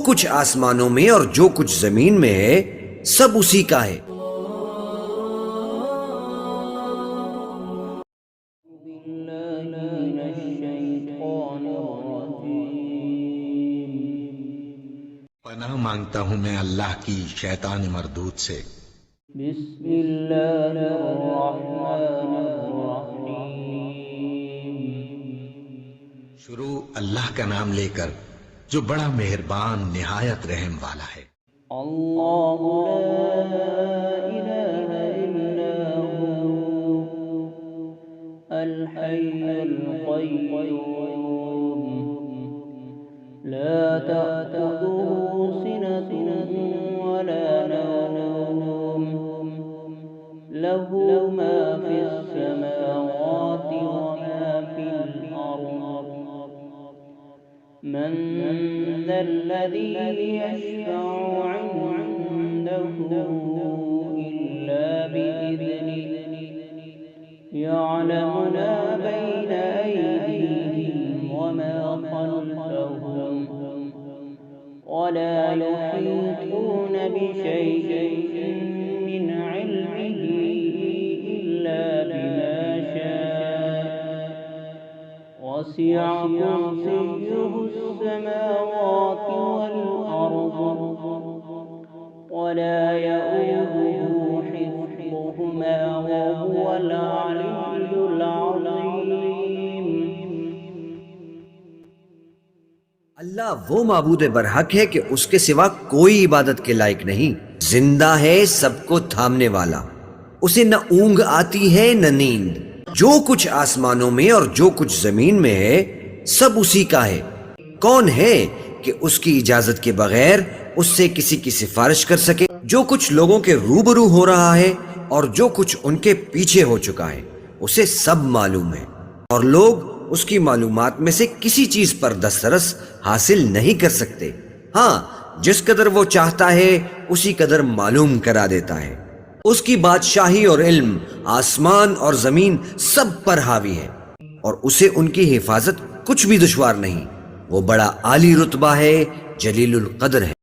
कुछ आसमानों में और जो कुछ जमीन में है सब उसी का है। पनाह मांगता हूं मैं अल्लाह की शैतान मरदूद से। शुरू अल्लाह का नाम लेकर जो बड़ा मेहरबान निहायत रहम वाला है। अल्लाहु ला इलाहा इल्ला हु अल हय्युल क़य्यूम ला तअख़ुज़ुहु सिनतुन वला नौम लहु मा फ़िस समावाति व मा फ़िल अर्ज़ मन ज़ल्लज़ी यशफ़अु इंदहु इल्ला बिइज़निहि यअलमु मा बैन अयदीहिम व मा ख़ल्फ़हुम वला युहीतून बिशैइन मिन इल्मिहि इल्ला बिमा शाअ वसिअ कुर्सियुहु السماوات والأرض ولا يؤوده حفظهما وهو العلي العظيم। अल्लाह वो माबूद बरहक है कि उसके सिवा कोई इबादत के लायक नहीं। जिंदा है, सबको थामने वाला, उसे न ऊंघ आती है न नींद। जो कुछ आसमानों में और जो कुछ जमीन में है सब उसी का है। कौन है कि उसकी इजाजत के बगैर उससे किसी की सिफारिश कर सके। जो कुछ लोगों के रूबरू हो रहा है और जो कुछ उनके पीछे हो चुका है उसे सब मालूम है, और लोग उसकी मालूमात में से किसी चीज पर दस्तरस हासिल नहीं कर सकते। हाँ, जिस कदर वो चाहता है उसी कदर मालूम करा देता है। उसकी बादशाही और इल्म आसमान और जमीन सब पर हावी है, और उसे उनकी हिफाजत कुछ भी दुश्वार नहीं। वो बड़ा आली रुतबा है, जलीलुल कद्र है।